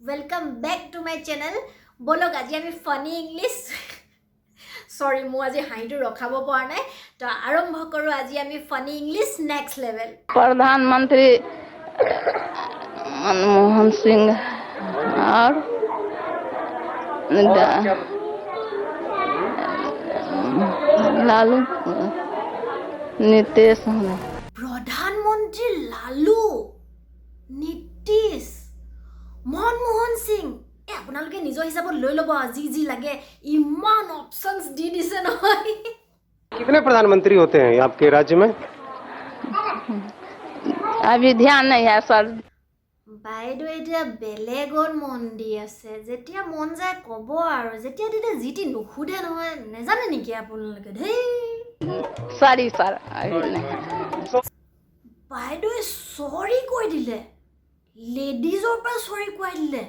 Welcome back to my channel. Bolok aji ami funny English. Sorry, mu aji haitu rokhabo পৰা নাই তো আৰম্ভ কৰো আজি আমি funny English next level. प्रधानमंत्री मनमोहन सिंह और लालू नीतीश প্ৰধানমন্ত্ৰী লালু নীতিশ মনমোহন সিং আপোনালোকে নিজৰ হিচাপত লৈ ল'ব আজি যি লাগে ইমান অপশনস দি দিছে নহয় कितने प्रधानमंत्री होते हैं आपके राज्य में? अभी ध्यान नहीं है सर বাইদেউ এতিয়া বেলেগত মন দি আছে যেতিয়া মন যায় ক'ব আৰু যেতিয়া তেতিয়া জিটি নুখুধে নহয় নেজানে নেকি আপোনালোকে ধেই सॉरी सर अभी नहीं বাইদেউ সৰি কৈ দিলে লেডিজৰ পৰা সৰি কৈ দিলে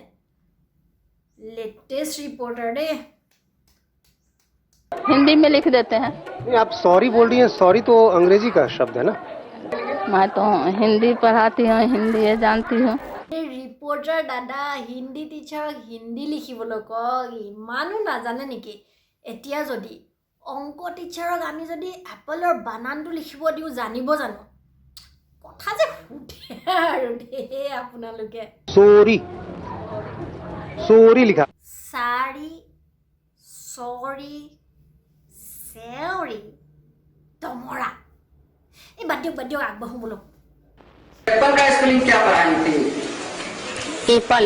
लेटेस्ट रिपोर्टर दे हिंदी में लिख देते हैं नहीं, आप सॉरी बोल रही हैं। सॉरी तो अंग्रेजी का शब्द है ना। मैं तो हिंदी पढ़ाती हूँ हिंदी जानती हूँ रिपोर्टर दादा हिंदी टीचारक हिंदी लिखिবলৈ কওক ইমানো নাজানে নেকি এতিয়া যদি অংক টিচাৰক আমি যদি এপলৰ বানানটো লিখিব দিও জানিব জানো কথা যে ফুটে আৰু দে আপোনালোকে सॉरी सॉरी लिखा सारी सॉरी सेरी तमरा ए बादियो आगबहु बोलो एप्पल का स्पेलिंग क्या पढ़ानी थी? Apple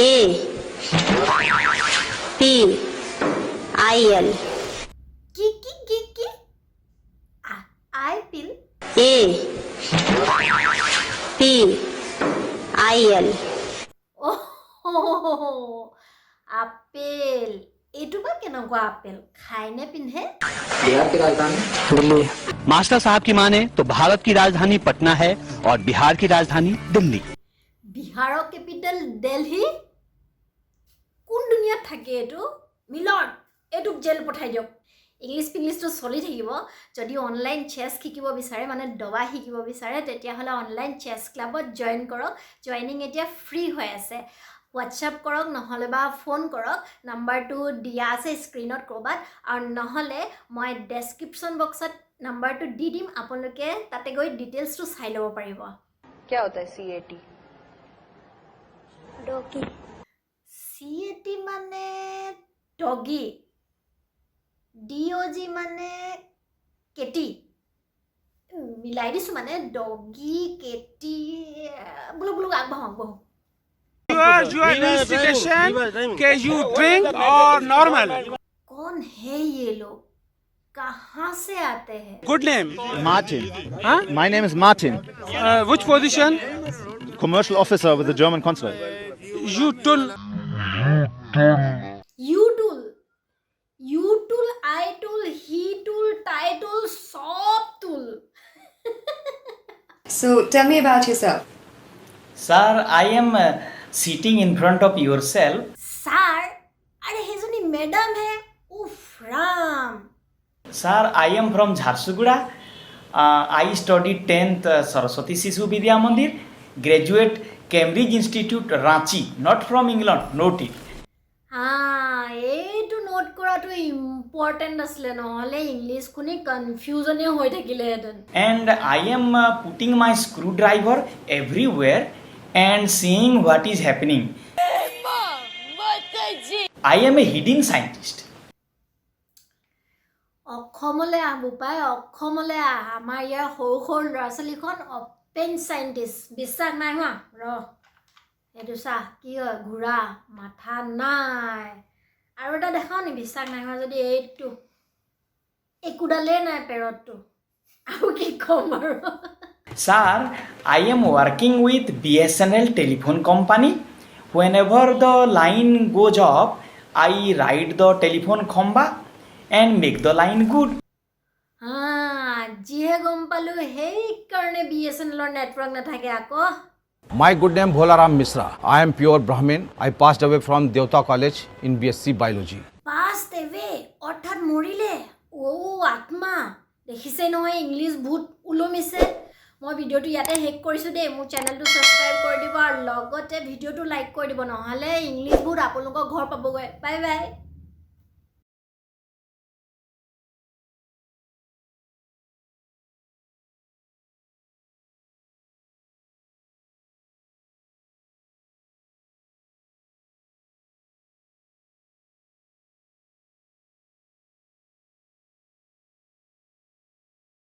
A P I L की आई पिल ए पी आई एल ओहो আপেল এটু বা কেনেকুৱা আপেল খাইনে পিন্ধে बिहार की राजधानी दिल्ली। मास्टर साहब की माने तो भारत की राजधानी पटना है और बिहार की राजधानी दिल्ली। বিহাৰৰ কেপিটেল দিল্লী কোন দুনিয়াত থাকে এটু মিলন এটুক জেল পঠাই দিয়ক ইংলিশ পিংলিশটো চলি থাকিব যদি অনলাইন চেছ শিকিব বিচাৰে মানে দবা শিকিব বিচাৰে তেতিয়াহ'লে অনলাইন চেছ ক্লাবত জয়েন কৰক জয়েনিং এতিয়া ফ্ৰী হৈ আছে হোৱাটছআপ কৰক নহলে বা ফোন কৰক নাম্বাৰটো দিয়া আছে স্ক্ৰীনত কৰবাত আৰু নহলে মই ডেসক্ৰিপচন বক্সত নাম্বাৰটো দি দিম আপোনালোকে তাতে গৈ ডিটেইলছটো চাই ল'ব পাৰিব क्या होता है CAT CAT মানে ডগি DOG মানে কেটি মিলাই দিছো মানে ডগি কেটি বুলো আগবঢ় your investigation can you drink or normal? कौन है ये लोग कहाँ से आते हैं Good name. Martin. Huh? My name is Martin, Which position? commercial officer with the German consulate. You told you tool I tool he tool tie tool সব tool So tell me about yourself. Sir, I am sitting in front of yourself. sir अरे हेजनी madam है उफ Ram Sir, I am from Jharsuguda. I studied 10th Saraswati Sishu Vidya Mandir. Graduate Cambridge Institute, Ranchi. Not from England. Note it. এইটো note কৰাটো important আছিলে নহ'লে English শুনি কনফিউজনে হৈ থাকিলেহেঁতেন And I am putting my screwdriver everywhere and seeing what is happening. I am a hidden scientist. অসমলৈ আহ বোপাই অসমলৈ আহ আমাৰ ইয়াৰ সৰু সৰু ল'ৰা ছোৱালীখন অপেন চাইণ্টিষ্ট বিশ্বাস নাই হোৱা এইটো চাহ কি হয় ঘোঁৰা মাথা নাই আৰু এটা দেখাও নি বিশ্বাস নাই হোৱা যদি এইটো একোডালেই নাই পেৰতটো আৰু কি ক'ম আৰু Sir, I am working with BSNL telephone company. Whenever the line goes off, I ride the telephone khamba and make the line good. যিহে গম পালোঁ সেইকাৰণে BSNLৰ নেটৱৰ্ক নাথাকে আকৌ My good name Bholaram Misra. I am pure Brahmin. I passed away from Devta College in BSc Biology. পাছ দেৱে অৰ্থাৎ মৰিলে আত্মা দেখিছে নহয় ইংলিছ ভূত ওলমিছে মই ভিডিওটো ইয়াতে হেক কৰিছো দে মোৰ চেনেলটো সাবস্ক্ৰাইব কৰি দিব আৰু লগতে ভিডিঅ'টো লাইক কৰি দিব নহ'লে ইংলিছ বহুত আপোনালোকৰ ঘৰ পাবগৈ বাই বাই